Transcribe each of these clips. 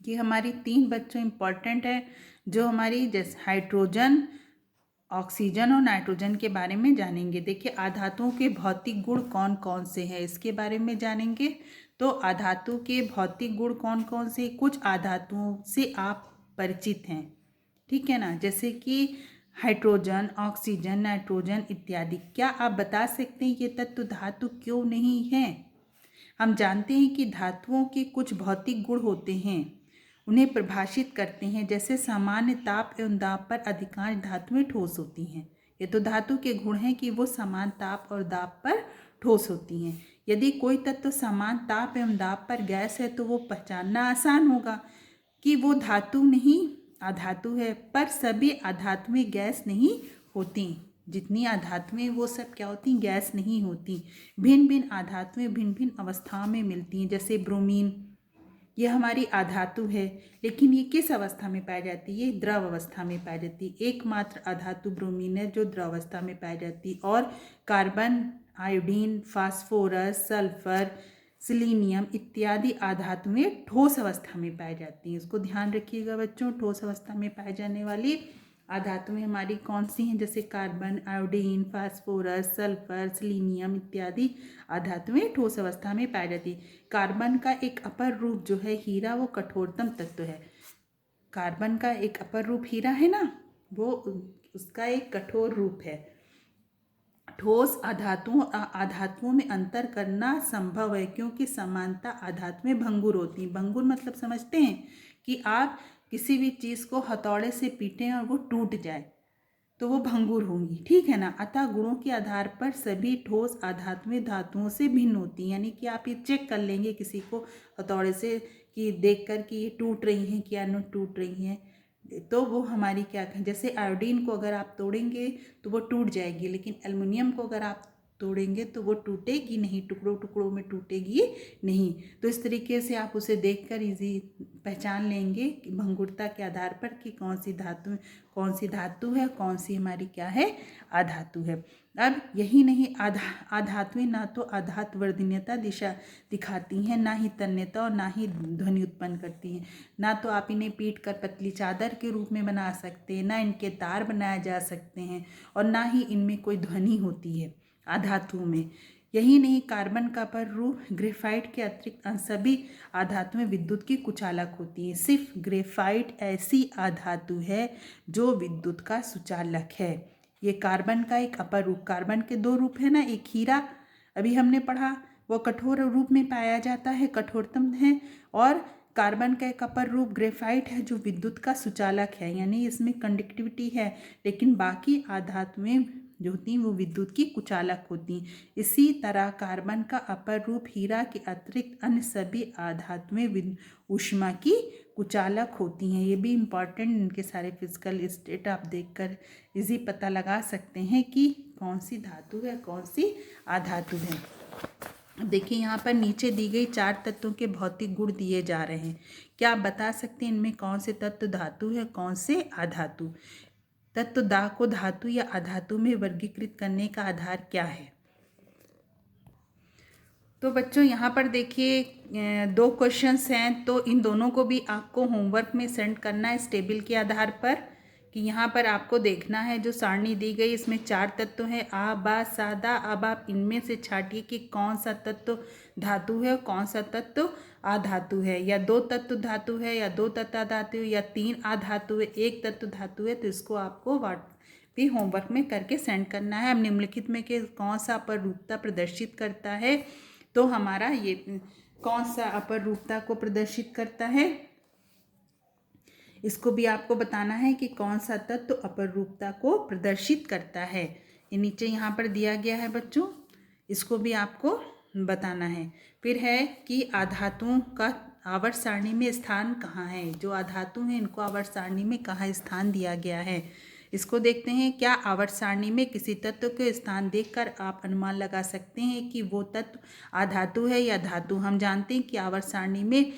ये हमारी 3 बच्चों इम्पॉर्टेंट है, जो हमारी जैसे हाइड्रोजन, ऑक्सीजन और नाइट्रोजन के बारे में जानेंगे। देखिए अधातुओं के भौतिक गुण कौन कौन से हैं इसके बारे में जानेंगे। तो अधातु के भौतिक गुण कौन कौन से, कुछ अधातुओं से आप परिचित हैं, ठीक है ना, जैसे कि हाइड्रोजन, ऑक्सीजन, नाइट्रोजन इत्यादि। क्या आप बता सकते हैं ये तत्व धातु क्यों नहीं है? हम जानते हैं कि धातुओं के कुछ भौतिक गुण होते हैं, उन्हें परिभाषित करते हैं। जैसे सामान्य ताप एवं दाब पर अधिकांश धातुएं ठोस होती हैं। ये तो धातु के गुण हैं कि वो समान ताप और दाब पर ठोस होती हैं। यदि कोई तत्व समान ताप एवं दाब पर गैस है तो वो पहचानना आसान होगा कि वो धातु नहीं अधातु है। पर सभी अधातुएं गैस नहीं होती, जितनी अधातुएं वो सब क्या होती, गैस नहीं होती। भिन्न भिन्न अधातुएं भिन्न भिन्न अवस्थाओं में मिलती हैं। जैसे ब्रोमीन, ये हमारी अधातु है, लेकिन ये किस अवस्था में पाई जाती है? ये द्रव अवस्था में पाई जाती है। एकमात्र अधातु ब्रोमीन है जो द्रव अवस्था में पाई जाती है। और carbon, iodine, phosphorus, sulphur, selenium इत्यादि अधातुएं ठोस अवस्था में पाई जाती हैं। इसको ध्यान रखिएगा बच्चों, ठोस अवस्था में पाई जाने वाली अधातुएं हमारी कौन सी हैं? जैसे carbon, iodine, phosphorus, sulphur, selenium इत्यादि अधातुएं ठोस अवस्था में पाई जाती है। कार्बन का एक अपर रूप जो है हीरा, वो कठोरतम तत्व है। कार्बन का एक अपर रूप हीरा है ना, वो उसका एक कठोर रूप है। ठोस आधातुओं में अंतर करना संभव है क्योंकि समानता आधातुएं भंगुर होती हैं। भंगुर मतलब समझते हैं कि आप किसी भी चीज़ को हथौड़े से पीटें और वो टूट जाए तो वो भंगुर होंगी, ठीक है ना। अतः गुणों के आधार पर सभी ठोस अधातुएं धातुओं से भिन्न होती हैं। यानी कि आप ये चेक कर लेंगे किसी को हथौड़े से कि देख कर कि ये टूट रही हैं कि या न टूट रही हैं, तो वो हमारी क्या कहें, जैसे आयोडीन को अगर आप तोड़ेंगे तो वो टूट जाएगी, लेकिन एल्युमिनियम को अगर आप तोड़ेंगे तो वो टूटेगी नहीं, टुकड़ों टुकड़ों में टूटेगी नहीं। तो इस तरीके से आप उसे देखकर इजी पहचान लेंगे कि भंगुरता के आधार पर कि कौन सी धातु है, कौन सी हमारी क्या है, अधातु है। अब यही नहीं, आधातुएं ना तो आधातवर्धनीयता दिशा दिखाती हैं, ना ही तन्यता और ना ही ध्वनि उत्पन्न करती हैं। ना तो आप इन्हें पीट कर पतली चादर के रूप में बना सकते हैं, ना इनके तार बनाए जा सकते हैं, और ना ही इनमें कोई ध्वनि होती है अधातुओं में। यही नहीं, कार्बन का अपर रूप ग्रेफाइट के अतिरिक्त अन्य सभी अधातुएं विद्युत की कुचालक होती हैं। सिर्फ ग्रेफाइट ऐसी अधातु है जो विद्युत का सुचालक है। ये कार्बन का एक अपर रूप, कार्बन के 2 रूप है ना, एक हीरा अभी हमने पढ़ा, वो कठोर रूप में पाया जाता है, कठोरतम है। और कार्बन का एक अपर रूप ग्रेफाइट है जो विद्युत का सुचालक है, यानी इसमें कंडक्टिविटी है, लेकिन बाकी अधातुएं जो होती हैं वो विद्युत की कुचालक होती हैं। इसी तरह कार्बन का अपर रूप हीरा के अतिरिक्त अन्य सभी अधातुएं ऊष्मा की कुचालक होती हैं। ये भी इम्पॉर्टेंट, इनके सारे फिजिकल स्टेट आप देखकर इजी पता लगा सकते हैं कि कौन सी धातु है, कौन सी अधातु है। अब देखिए यहाँ पर नीचे दी गई 4 तत्वों के भौतिक गुण दिए जा रहे हैं। क्या आप बता सकते हैं इनमें कौन से तत्व धातु है, कौन से अधातु? तत्व दा को धातु या अधातु में वर्गीकृत करने का आधार क्या है? तो बच्चों यहाँ पर देखिए 2 क्वेश्चंस हैं, तो इन दोनों को भी आपको होमवर्क में सेंड करना है इस टेबल के आधार पर। कि यहाँ पर आपको देखना है जो सारणी दी गई, इसमें 4 तत्व हैं आ बा सा दा। अब आप इनमें से छाटिए कि कौन सा तत्व धातु है और कौन सा तत्व अधातु है, या 2 तत्व धातु है, या 2 तत्व अधातु है, या 3 अधातु है, 1 तत्व धातु है। तो इसको आपको भी होमवर्क में करके सेंड करना है। अब निम्नलिखित में के कौन सा अपरूपता प्रदर्शित करता है? तो हमारा ये कौन सा अपरूपता को प्रदर्शित करता है, इसको भी आपको बताना है कि कौन सा तत्व अपरूपता को प्रदर्शित करता है। ये नीचे यहाँ पर दिया गया है बच्चों, इसको भी आपको बताना है। फिर है कि आधातुओं का आवर्त सारणी में स्थान कहाँ है। जो आधातु हैं इनको आवर्त सारणी में कहाँ स्थान दिया गया है, इसको देखते हैं। क्या आवर्त सारणी में किसी तत्व के स्थान देखकर आप अनुमान लगा सकते हैं कि वो तत्व आधातु है या धातु? हम जानते हैं कि आवर्त सारणी में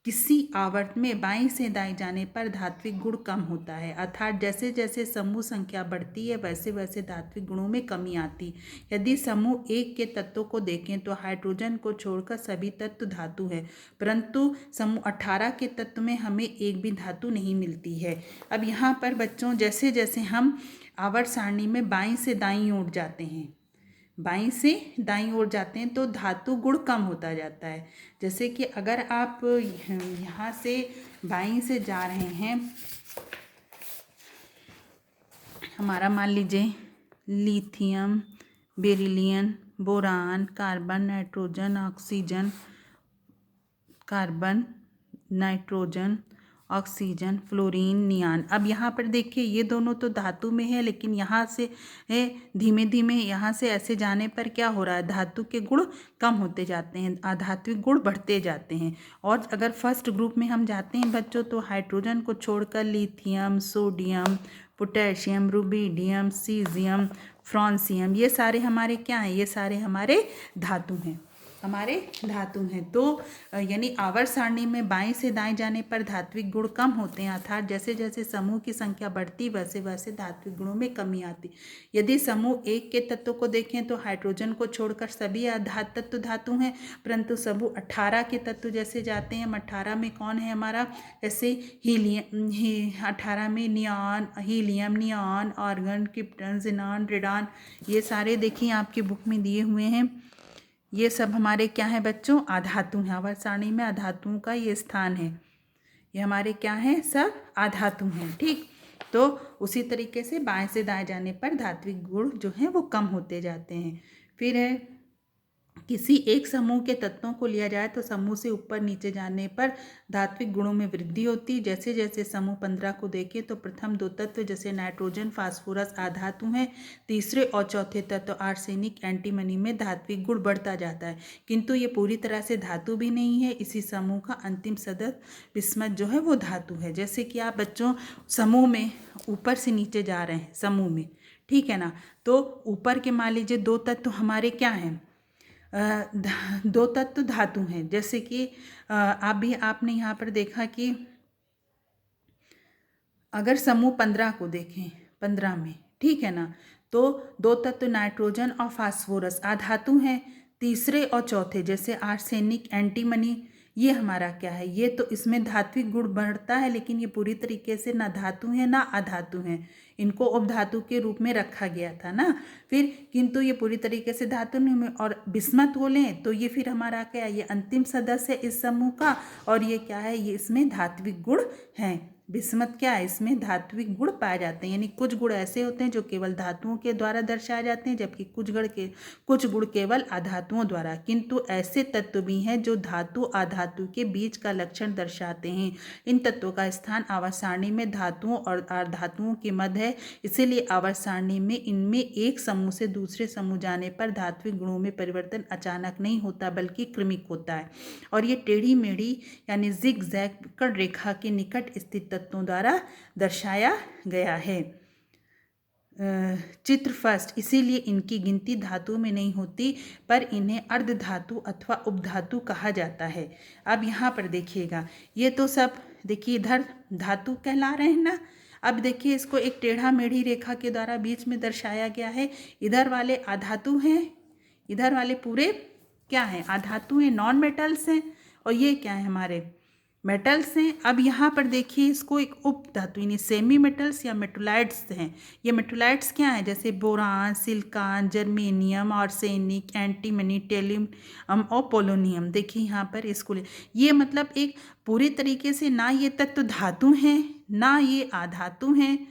किसी आवर्त में बाईं से दाईं जाने पर धात्विक गुण कम होता है, अर्थात जैसे जैसे समूह संख्या बढ़ती है वैसे वैसे धात्विक गुणों में कमी आती। यदि समूह 1 के तत्वों को देखें तो हाइड्रोजन को छोड़कर सभी तत्व धातु है, परंतु समूह 18 के तत्व में हमें एक भी धातु नहीं मिलती है। अब यहाँ पर बच्चों जैसे जैसे हम आवर्त सारणी में बाईं से दाईं ओर जाते हैं, बाईं से दाईं ओर जाते हैं तो धातु गुण कम होता जाता है। जैसे कि अगर आप यहाँ से बाईं से जा रहे हैं, हमारा मान लीजिए lithium, beryllium, boron, carbon, nitrogen, oxygen, carbon, nitrogen, oxygen, fluorine, neon. अब यहाँ पर देखिए ये दोनों तो धातु में है, लेकिन यहाँ से धीमे धीमे यहाँ से ऐसे जाने पर क्या हो रहा है, धातु के गुण कम होते जाते हैं, अधात्विक गुण बढ़ते जाते हैं। और अगर फर्स्ट ग्रुप में हम जाते हैं बच्चों तो हाइड्रोजन को छोड़कर lithium, sodium, potassium, rubidium, caesium, francium, ये सारे हमारे क्या हैं, ये सारे हमारे धातु हैं, हमारे धातु हैं। तो यानी आवर्त सारणी में बाएं से दाएं जाने पर धात्विक गुण कम होते हैं, अर्थात जैसे जैसे समूह की संख्या बढ़ती वैसे वैसे धात्विक गुणों में कमी आती। यदि समूह 1 के तत्वों को देखें तो हाइड्रोजन को छोड़कर सभी आधार तत्व धातु हैं, परंतु समूह 18 के तत्व जैसे जाते हैं, 18 में कौन है हमारा, जैसे हीलियम, 18 में neon, helium, neon, argon, krypton, xenon, radon, ये सारे देखिए आपकी बुक में दिए हुए हैं। ये सब हमारे क्या है बच्चों, आधातु हैं। आवर्त सारणी में आधातुओं का ये स्थान है, ये हमारे क्या है, सब आधातु हैं। ठीक, तो उसी तरीके से बाएं से दाएं जाने पर धात्विक गुण जो हैं वो कम होते जाते हैं। फिर है किसी एक समूह के तत्वों को लिया जाए तो समूह से ऊपर नीचे जाने पर धात्विक गुणों में वृद्धि होती। जैसे जैसे समूह 15 को देखें तो प्रथम 2 तत्व जैसे नाइट्रोजन, फास्फोरस आधातु हैं, तीसरे और चौथे तत्व आर्सेनिक, एंटीमनी में धात्विक गुण बढ़ता जाता है, किंतु ये पूरी तरह से धातु भी नहीं है। इसी समूह का अंतिम सदस्य बिस्मथ जो है वो धातु है। जैसे कि आप बच्चों समूह में ऊपर से नीचे जा रहे हैं समूह में, ठीक है ना, तो ऊपर के मान लीजिए 2 तत्व हमारे क्या हैं, 2 तत्व धातु हैं। जैसे कि आपने यहाँ पर देखा कि अगर समूह 15 को देखें, 15 में, ठीक है ना, तो 2 तत्व नाइट्रोजन और फास्फोरस आधातु हैं, तीसरे और चौथे जैसे आर्सेनिक, एंटीमनी, ये हमारा क्या है, ये तो इसमें धात्विक गुण बढ़ता है, लेकिन ये पूरी तरीके से ना धातु है ना अधातु हैं, इनको उपधातु के रूप में रखा गया था ना। फिर किंतु ये पूरी तरीके से धातु नहीं में, और बिस्मथ को लें तो ये फिर हमारा क्या है, ये अंतिम सदस्य है इस समूह का, और ये क्या है, ये इसमें धात्विक गुण हैं। बिस्मथ क्या है, इसमें धात्विक गुण पाए जाते हैं, यानी कुछ गुण ऐसे होते हैं जो केवल धातुओं के द्वारा दर्शाए जाते हैं, जबकि कुछ गुण केवल आधातुओं द्वारा। किंतु ऐसे तत्व भी हैं जो धातु आधातु के बीच का लक्षण दर्शाते हैं। इन तत्वों का स्थान आवर्त सारणी में धातुओं और अर्धातुओं के मध्य है, इसीलिए आवर्त सारणी में इनमें एक समूह से दूसरे समूह जाने पर धात्विक गुणों में परिवर्तन अचानक नहीं होता बल्कि क्रमिक होता है, और ये टेढ़ी मेढ़ी यानी जिग जैग वक्र रेखा के निकट स्थित तत्वों द्वारा दर्शाया गया है। चित्र फर्स्ट, इसीलिए इनकी गिनती धातु में नहीं होती पर इन्हें अर्ध धातु अथवा उपधातु कहा जाता है। अब यहाँ पर देखिएगा, ये तो सब देखिए इधर धातु कहला रहे हैं ना। अब देखिए इसको एक टेढ़ा मेढ़ी रेखा के द्वारा बीच में दर्शाया गया है। इधर वाले आधातु हैं, इधर वाले पूरे क्या हैं, आधातु हैं, नॉन मेटल्स हैं, और ये क्या है, हमारे मेटल्स हैं। अब यहाँ पर देखिए इसको एक उपधातु यानी सेमी मेटल्स या मेटोलाइट्स हैं। ये मेटोलाइट्स क्या हैं, जैसे boron, silicon, germanium, arsenic, antimony, tellurium और पोलोनियम। देखिए यहाँ पर इसको ये मतलब एक पूरी तरीके से ना ये तत्व धातु हैं ना ये आधातु हैं,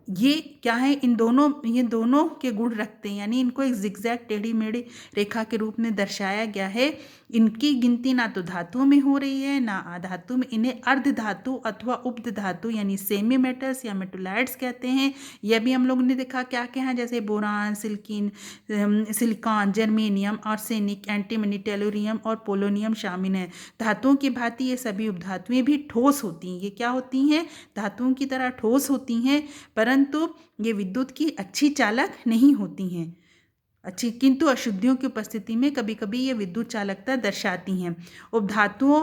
ये क्या है, ये दोनों के गुण रखते हैं, यानी इनको एक जिगजैग टेढ़ी मेढ़ी रेखा के रूप में दर्शाया गया है। इनकी गिनती ना तो धातुओं में हो रही है ना आधातु में, इन्हें अर्ध धातु अथवा उपध धातु यानी सेमी मेटल्स या मेटोलाइट्स कहते हैं। यह भी हम लोगों ने देखा क्या क्या है, जैसे boron, silicon, germanium, arsenic, antimony, tellurium और पोलोनियम शामिल हैं। धातुओं की भांति ये सभी उपधातुएं भी ठोस होती हैं। ये क्या होती हैं, धातुओं की तरह ठोस होती हैं, परंतु ये विद्युत की अच्छी चालक नहीं होती हैं। अच्छी, किंतु अशुद्धियों की उपस्थिति में कभी कभी ये विद्युत चालकता दर्शाती हैं। उपधातु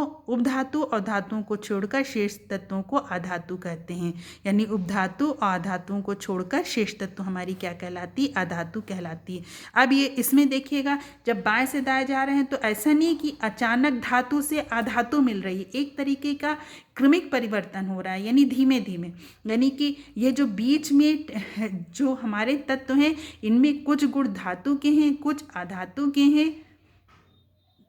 और धातुओं को छोड़कर शेष तत्वों को अधातु कहते हैं। यानी उपधातु और अधातुओं को छोड़कर शेष तत्व हमारी क्या कहलाती? अधातु कहलाती है। अब ये इसमें देखिएगा, जब बाएं से दाएं जा रहे हैं तो ऐसा नहीं कि अचानक धातु से अधातु मिल रही है, एक तरीके का क्रमिक परिवर्तन हो रहा है, यानी धीमे धीमे। यानी कि ये जो बीच में जो हमारे तत्व हैं, इनमें कुछ गुण धातु के हैं, कुछ अधातु के हैं,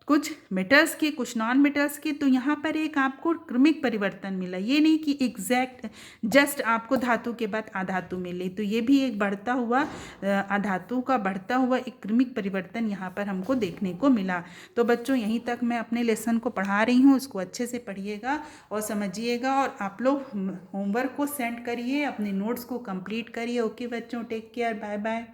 कुछ मेटल्स के, कुछ नॉन मेटल्स के। तो यहाँ पर एक आपको क्रमिक परिवर्तन मिला, ये नहीं कि एग्जैक्ट जस्ट आपको धातु के बाद अधातु मिले। तो ये भी एक बढ़ता हुआ अधातु का बढ़ता हुआ एक क्रमिक परिवर्तन यहाँ पर हमको देखने को मिला। तो बच्चों यहीं तक मैं अपने लेसन को पढ़ा रही हूँ, इसको अच्छे से पढ़िएगा और समझिएगा, और आप लोग होमवर्क को सेंड करिए, अपने नोट्स को कंप्लीट करिए। ओके बच्चों, टेक केयर, बाय बाय।